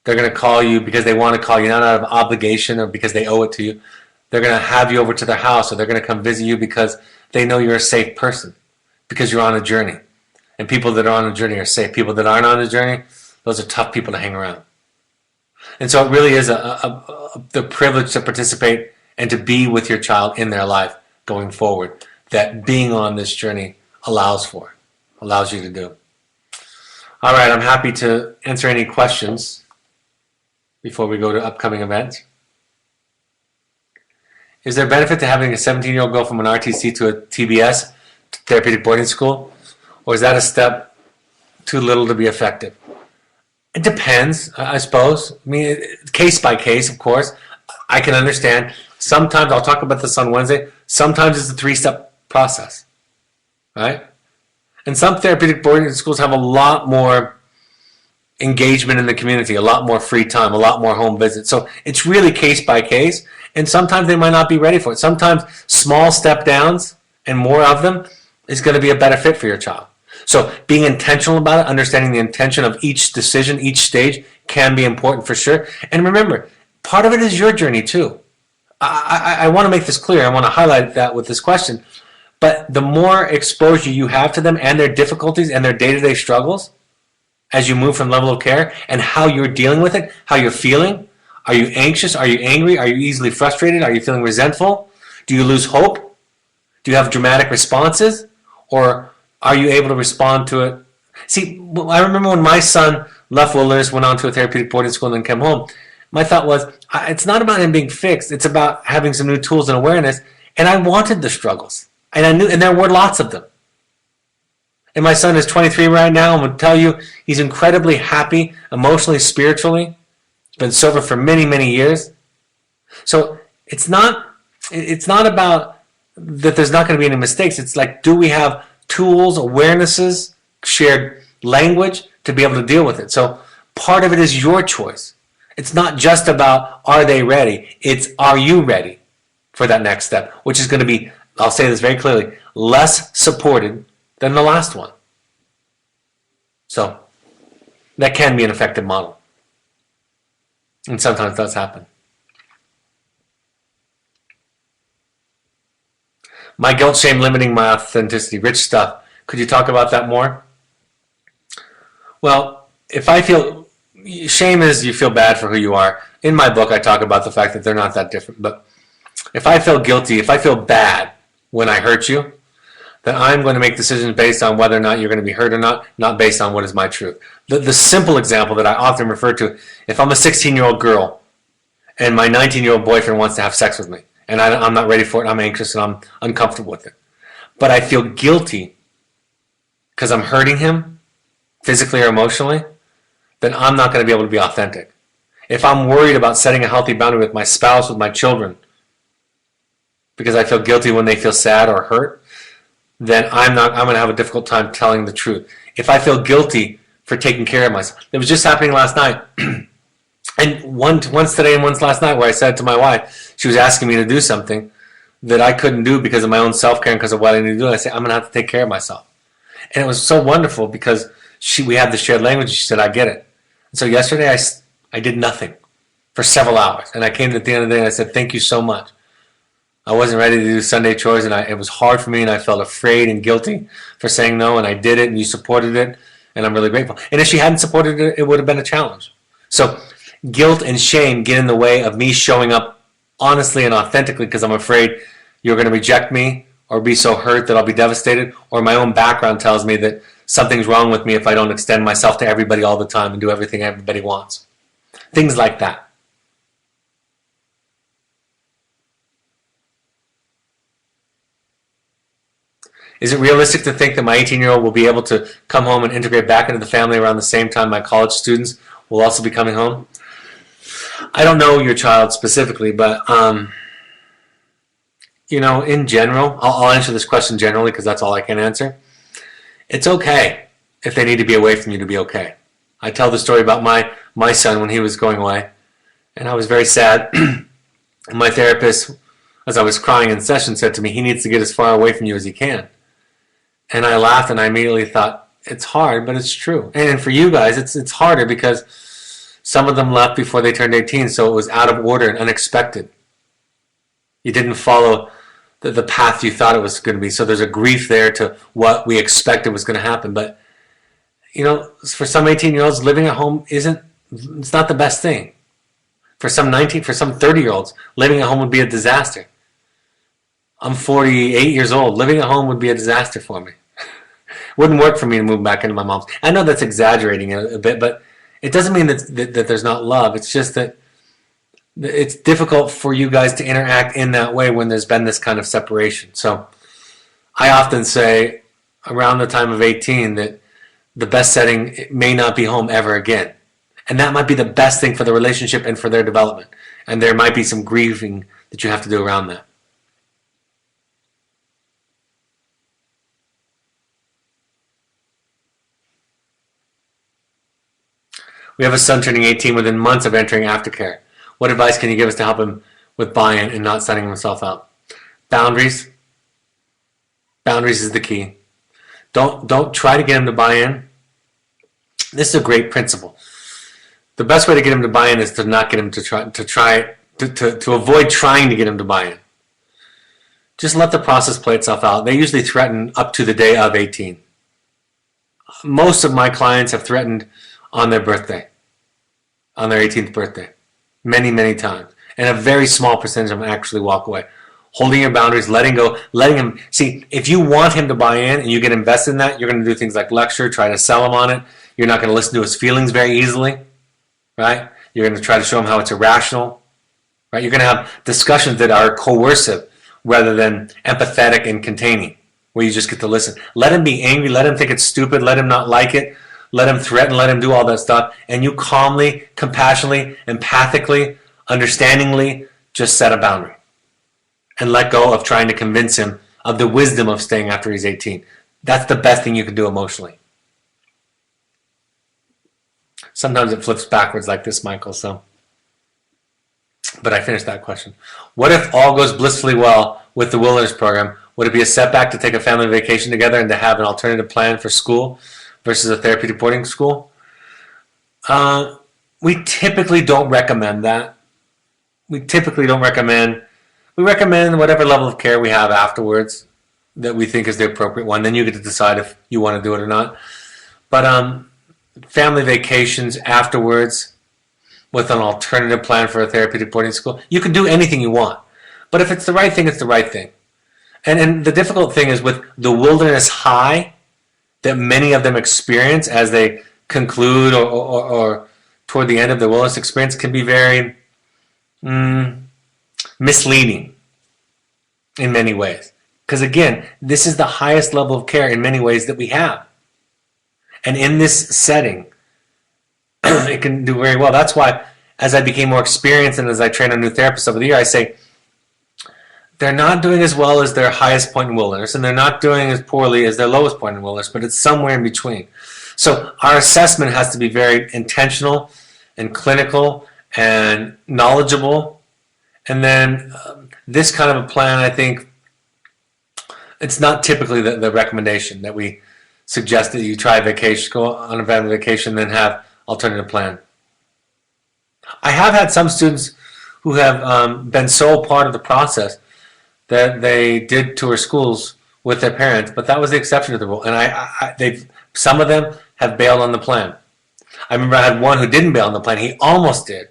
They're going to call you because they want to call you, not out of obligation or because they owe it to you. They're going to have you over to their house, or they're going to come visit you because they know you're a safe person, because you're on a journey. And people that are on a journey are safe. People that aren't on a journey, those are tough people to hang around. And so it really is the privilege to participate and to be with your child in their life going forward that being on this journey allows you to do. All right, I'm happy to answer any questions before we go to upcoming events. Is there benefit to having a 17-year-old go from an RTC to a TBS, therapeutic boarding school, or is that a step too little to be effective? It depends, I suppose. I mean, case by case, of course. I can understand. Sometimes, I'll talk about this on Wednesday, sometimes it's a 3-step process, right? And some therapeutic boarding schools have a lot more engagement in the community, a lot more free time, a lot more home visits. So it's really case by case, and sometimes they might not be ready for it. Sometimes small step downs and more of them is going to be a better fit for your child. So being intentional about it, understanding the intention of each decision, each stage can be important for sure. And remember, part of it is your journey too. I want to make this clear. I want to highlight that with this question. But the more exposure you have to them and their difficulties and their day-to-day struggles as you move from level of care and how you're dealing with it, how you're feeling. Are you anxious? Are you angry? Are you easily frustrated? Are you feeling resentful? Do you lose hope? Do you have dramatic responses? Or are you able to respond to it? See, I remember when my son left Wilderness, went on to a therapeutic boarding school, and then came home. My thought was, it's not about him being fixed. It's about having some new tools and awareness. And I wanted the struggles. And I knew, and there were lots of them. And my son is 23 right now and would tell you he's incredibly happy, emotionally, spiritually. He's been sober for many, many years. So it's not about that there's not going to be any mistakes. It's like, do we have tools, awarenesses, shared language to be able to deal with it? So part of it is your choice. It's not just about are they ready. It's are you ready for that next step, which is going to be, I'll say this very clearly, less supported than the last one. So that can be an effective model. And sometimes does happen. My guilt, shame, limiting my authenticity. Rich stuff. Could you talk about that more? Well, if I feel... Shame is you feel bad for who you are. In my book, I talk about the fact that they're not that different. But if I feel guilty, if I feel bad when I hurt you, then I'm going to make decisions based on whether or not you're going to be hurt or not based on what is my truth. The simple example that I often refer to, if I'm a 16-year-old girl and my 19-year-old boyfriend wants to have sex with me, and I'm not ready for it, I'm anxious and I'm uncomfortable with it, but I feel guilty because I'm hurting him physically or emotionally, then I'm not going to be able to be authentic. If I'm worried about setting a healthy boundary with my spouse, with my children, because I feel guilty when they feel sad or hurt, then I'm going to have a difficult time telling the truth. If I feel guilty for taking care of myself. It was just happening last night. And once today and once last night where I said to my wife, she was asking me to do something that I couldn't do because of my own self-care and because of what I need to do. And I said, I'm going to have to take care of myself. And it was so wonderful because we had the shared language. She said, I get it. And so yesterday I did nothing for several hours. And I came at the end of the day and I said, thank you so much. I wasn't ready to do Sunday chores and it was hard for me and I felt afraid and guilty for saying no, and I did it and you supported it and I'm really grateful. And if she hadn't supported it, it would have been a challenge. So guilt and shame get in the way of me showing up honestly and authentically because I'm afraid you're going to reject me or be so hurt that I'll be devastated, or my own background tells me that something's wrong with me if I don't extend myself to everybody all the time and do everything everybody wants. Things like that. Is it realistic to think that my 18-year-old will be able to come home and integrate back into the family around the same time my college students will also be coming home? I don't know your child specifically, but in general, I'll answer this question generally because that's all I can answer. It's okay if they need to be away from you to be okay. I tell the story about my son when he was going away, and I was very sad. My therapist, as I was crying in session, said to me, he needs to get as far away from you as he can. And I laughed and I immediately thought, it's hard, but it's true. And for you guys, it's harder because some of them left before they turned 18, so it was out of order and unexpected. You didn't follow the path you thought it was going to be. So there's a grief there to what we expected was going to happen. But, for some 18-year-olds, living at home it's not the best thing. For some 30-year-olds, living at home would be a disaster. I'm 48 years old. Living at home would be a disaster for me. Wouldn't work for me to move back into my mom's. I know that's exaggerating a bit, but it doesn't mean that there's not love. It's just that it's difficult for you guys to interact in that way when there's been this kind of separation. So I often say around the time of 18 that the best setting may not be home ever again. And that might be the best thing for the relationship and for their development. And there might be some grieving that you have to do around that. We have a son turning 18 within months of entering Aftercare. What advice can you give us to help him with buy-in and not signing himself out? Boundaries. Boundaries is the key. Don't try to get him to buy in. This is a great principle. The best way to get him to buy in is to not get him to avoid trying to get him to buy in. Just let the process play itself out. They usually threaten up to the day of 18. Most of my clients have threatened on their birthday, on their 18th birthday, many, many times. And a very small percentage of them actually walk away. Holding your boundaries, letting go, letting him see. If you want him to buy in and you get invested in that, you're going to do things like lecture, try to sell him on it. You're not going to listen to his feelings very easily, right? You're going to try to show him how it's irrational, right? You're going to have discussions that are coercive rather than empathetic and containing, where you just get to listen. Let him be angry. Let him think it's stupid. Let him not like it. Let him threaten. Let him do all that stuff. And you calmly, compassionately, empathically, understandingly just set a boundary. And let go of trying to convince him of the wisdom of staying after he's 18. That's the best thing you can do emotionally. Sometimes it flips backwards like this, Michael, but I finished that question. What if all goes blissfully well with the wilderness program? Would it be a setback to take a family vacation together and to have an alternative plan for school versus a therapeutic boarding school? We typically don't recommend that. We recommend whatever level of care we have afterwards that we think is the appropriate one. Then you get to decide if you want to do it or not. But family vacations afterwards with an alternative plan for a therapeutic boarding school, you can do anything you want. But if it's the right thing, it's the right thing. And the difficult thing is with the wilderness high that many of them experience as they conclude or toward the end of the wilderness experience can be very misleading in many ways. Because again, this is the highest level of care in many ways that we have. And in this setting, it can do very well. That's why as I became more experienced and as I train on new therapists over the year, I say, they're not doing as well as their highest point in wilderness, and they're not doing as poorly as their lowest point in wilderness, but it's somewhere in between. So our assessment has to be very intentional and clinical and knowledgeable. And then this kind of a plan, I think, it's not typically the recommendation that we suggest that you try vacation, go on a family vacation, then have alternative plan. I have had some students who have been so part of the process that they did tour schools with their parents, but that was the exception to the rule. And some of them have bailed on the plan. I remember I had one who didn't bail on the plan. He almost did.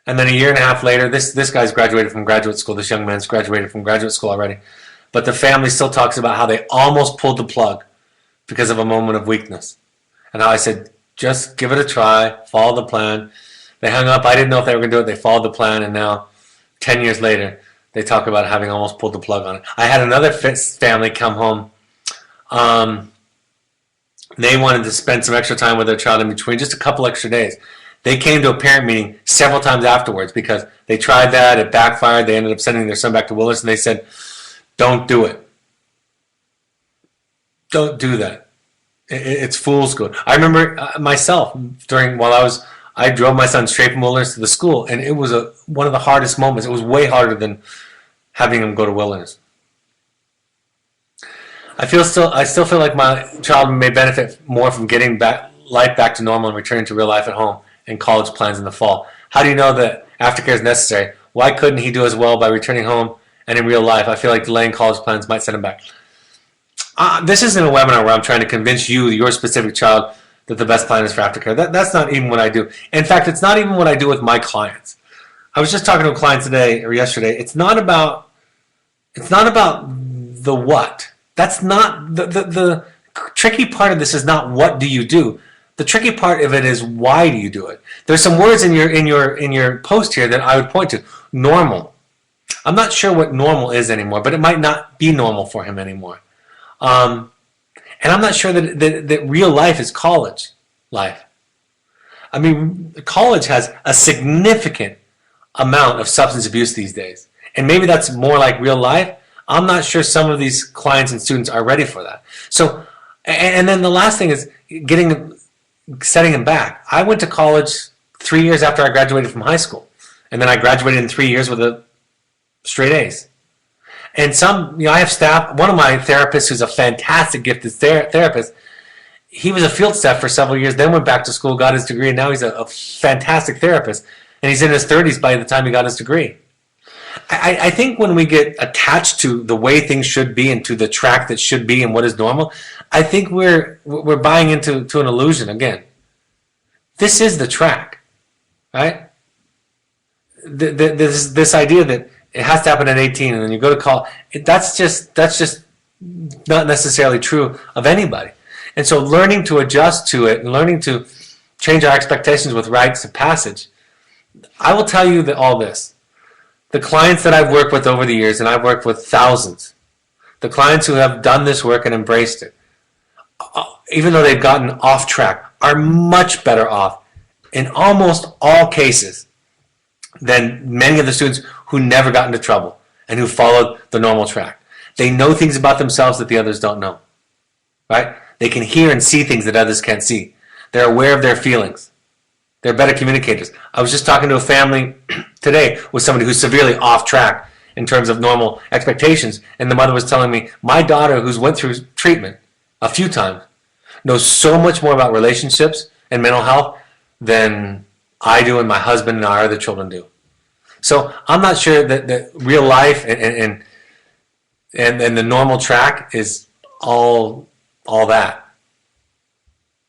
And then a year and a half later, this guy's graduated from graduate school. This young man's graduated from graduate school already. But the family still talks about how they almost pulled the plug because of a moment of weakness. And how I said, just give it a try, follow the plan. They hung up. I didn't know if they were going to do it. They followed the plan, and now, 10 years later, they talk about having almost pulled the plug on it. I had another family come home. They wanted to spend some extra time with their child in between, just a couple extra days. They came to a parent meeting several times afterwards because they tried that, it backfired, they ended up sending their son back to Willis, and they said, don't do it. Don't do that. It's fool's gold. I remember myself, while I drove my son straight from Wilderness to the school, and it was one of the hardest moments. It was way harder than having him go to Wilderness. I still feel like my child may benefit more from getting life back to normal and returning to real life at home and college plans in the fall. How do you know that aftercare is necessary? Why couldn't he do as well by returning home and in real life? I feel like delaying college plans might set him back. This isn't a webinar where I'm trying to convince you, your specific child, that the best plan is for aftercare. That's not even what I do. In fact, it's not even what I do with my clients. I was just talking to a client today or yesterday. It's not about the what. That's not the tricky part of this is not what do you do. The tricky part of it is why do you do it. There's some words in your post here that I would point to. Normal. I'm not sure what normal is anymore, but it might not be normal for him anymore. And I'm not sure that real life is college life. I mean, college has a significant amount of substance abuse these days. And maybe that's more like real life. I'm not sure some of these clients and students are ready for that. So, and then the last thing is setting them back. I went to college 3 years after I graduated from high school. And then I graduated in 3 years with a straight A's. And I have staff. One of my therapists, who's a fantastic gifted therapist, he was a field staff for several years, then went back to school, got his degree, and now he's a fantastic therapist. And he's in his 30s by the time he got his degree. I think when we get attached to the way things should be and to the track that should be and what is normal, I think we're buying into an illusion again. This is the track, right? This idea that it has to happen at 18 and then you go to college, that's just not necessarily true of anybody. And so learning to adjust to it and learning to change our expectations with rites of passage, I will tell you that all this. The clients that I've worked with over the years, and I've worked with thousands, the clients who have done this work and embraced it, even though they've gotten off track, are much better off in almost all cases than many of the students who never got into trouble and who followed the normal track. They know things about themselves that the others don't know, right? They can hear and see things that others can't see. They're aware of their feelings. They're better communicators. I was just talking to a family today with somebody who's severely off track in terms of normal expectations, and the mother was telling me, my daughter, who's went through treatment a few times, knows so much more about relationships and mental health than I do and my husband and our other children do. So I'm not sure that real life and the normal track is all that.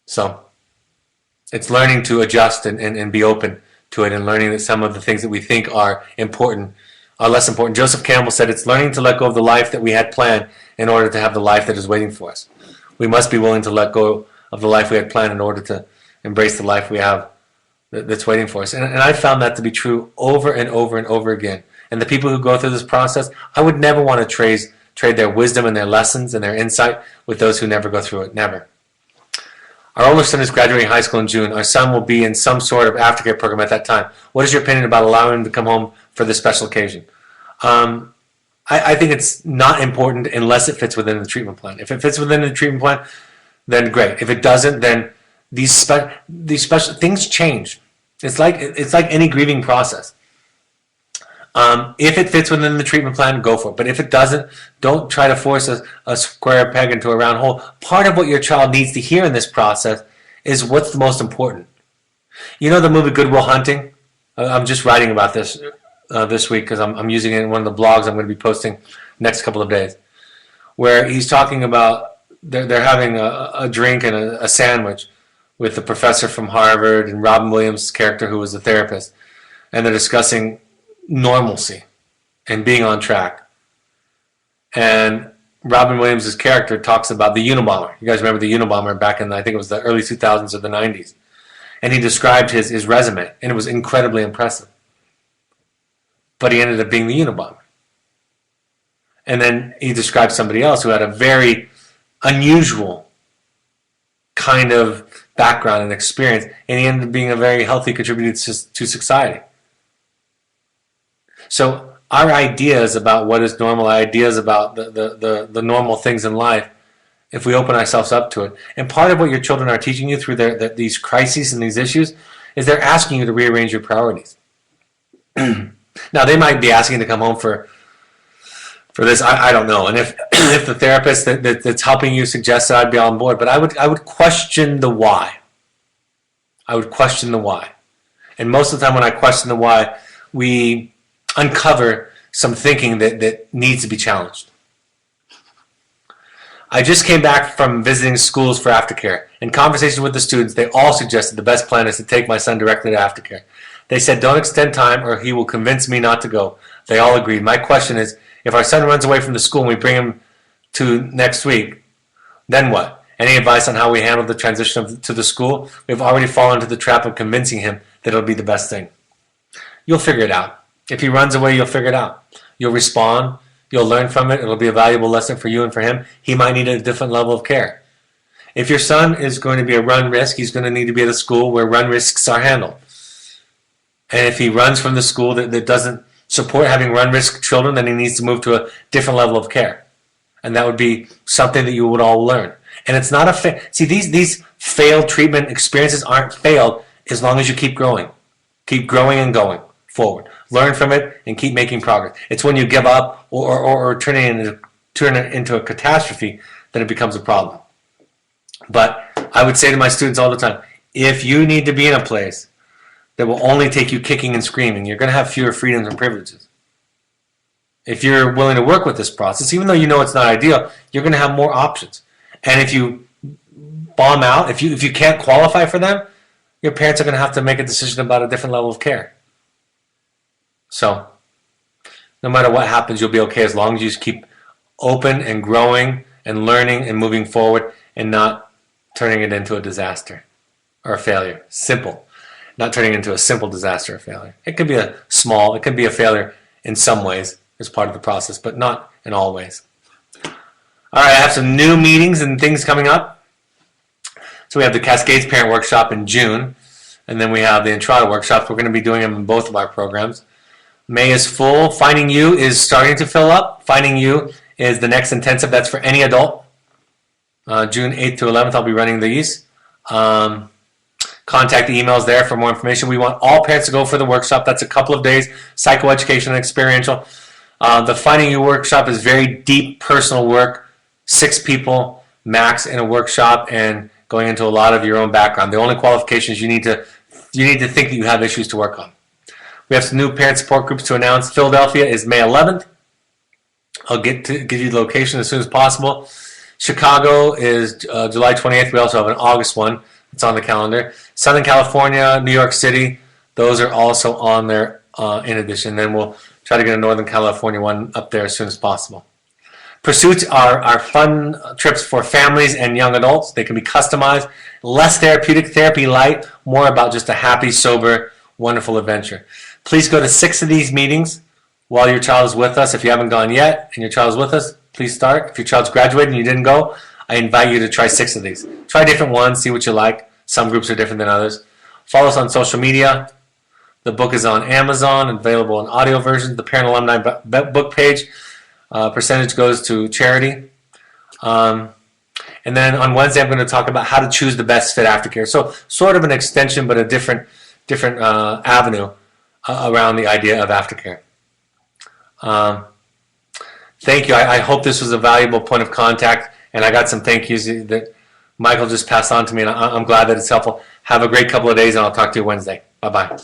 So it's learning to adjust and be open to it, and learning that some of the things that we think are important are less important. Joseph Campbell said it's learning to let go of the life that we had planned in order to have the life that is waiting for us. We must be willing to let go of the life we had planned in order to embrace the life we have that's waiting for us. And I found that to be true over and over and over again. And the people who go through this process, I would never want to trade their wisdom and their lessons and their insight with those who never go through it. Never. Our older son is graduating high school in June. Our son will be in some sort of aftercare program at that time. What is your opinion about allowing him to come home for this special occasion? I think it's not important unless it fits within the treatment plan. If it fits within the treatment plan, then great. If it doesn't, then these special things change. It's like any grieving process. If it fits within the treatment plan, go for it. But if it doesn't, don't try to force a square peg into a round hole. Part of what your child needs to hear in this process is what's the most important. You know the movie Good Will Hunting? I'm just writing about this this week because I'm using it in one of the blogs I'm going to be posting next couple of days, where he's talking about they're having a drink and a sandwich with the professor from Harvard and Robin Williams' character who was a therapist, and they're discussing normalcy and being on track. And Robin Williams' character talks about the Unabomber. You guys remember the Unabomber back in, I think it was the early 2000s or the 90s. And he described his resume, and it was incredibly impressive. But he ended up being the Unabomber. And then he described somebody else who had a very unusual kind of background and experience, and he ended up being a very healthy contributor to society. So our ideas about what is normal, ideas about the normal things in life, if we open ourselves up to it. And part of what your children are teaching you through these crises and these issues is they're asking you to rearrange your priorities. Now, they might be asking to come home for this, I don't know. And if the therapist that's helping you suggests that, I'd be on board. But I would question the why. I would question the why. And most of the time when I question the why, we uncover some thinking that needs to be challenged. I just came back from visiting schools for Aftercare. In conversation with the students, they all suggested the best plan is to take my son directly to Aftercare. They said, don't extend time or he will convince me not to go. They all agreed. My question is, if our son runs away from the school and we bring him to next week, then what? Any advice on how we handle the transition to the school? We've already fallen into the trap of convincing him that it'll be the best thing. You'll figure it out. If he runs away, you'll figure it out. You'll respond. You'll learn from it. It'll be a valuable lesson for you and for him. He might need a different level of care. If your son is going to be a run risk, he's going to need to be at a school where run risks are handled. And if he runs from the school that doesn't support having run risk children, then he needs to move to a different level of care. And that would be something that you would all learn. And it's not see, these failed treatment experiences aren't failed as long as you keep growing. Keep growing and going forward. Learn from it and keep making progress. It's when you give up or turn it into a catastrophe that it becomes a problem. But I would say to my students all the time, if you need to be in a place that will only take you kicking and screaming, you're going to have fewer freedoms and privileges. If you're willing to work with this process, even though you know it's not ideal, you're going to have more options. And if you bomb out, if you can't qualify for them, your parents are going to have to make a decision about a different level of care. So, no matter what happens, you'll be okay as long as you just keep open and growing and learning and moving forward and not turning it into a disaster or a failure. Simple. Not turning it into a simple disaster or failure. It could be it could be a failure in some ways as part of the process, but not in all ways. All right, I have some new meetings and things coming up. So we have the Cascades Parent Workshop in June, and then we have the Entrada Workshops. We're going to be doing them in both of our programs. May is full. Finding You is starting to fill up. Finding You is the next intensive. That's for any adult. June 8th to 11th, I'll be running these. Contact the emails there for more information. We want all parents to go for the workshop. That's a couple of days, psychoeducation and experiential. The Finding You workshop is very deep personal work. 6 people max in a workshop and going into a lot of your own background. The only qualifications you need to think that you have issues to work on. We have some new parent support groups to announce. Philadelphia is May 11th. I'll give you the location as soon as possible. Chicago is July 28th. We also have an August one. It's on the calendar. Southern California, New York City, those are also on there in addition. Then we'll try to get a Northern California one up there as soon as possible. Pursuits are fun trips for families and young adults. They can be customized, less therapeutic, therapy light, more about just a happy, sober, wonderful adventure. Please go to 6 of these meetings while your child is with us. If you haven't gone yet and your child is with us, please start. If your child's graduated and you didn't go, I invite you to try 6 of these. Try different ones, see what you like. Some groups are different than others. Follow us on social media. The book is on Amazon, available in audio versions. The Parent Alumni book page, percentage goes to charity. And then on Wednesday, I'm going to talk about how to choose the best fit aftercare. So sort of an extension, but a different avenue around the idea of aftercare. Thank you. I hope this was a valuable point of contact, and I got some thank yous that Michael just passed on to me, and I'm glad that it's helpful. Have a great couple of days, and I'll talk to you Wednesday. Bye-bye.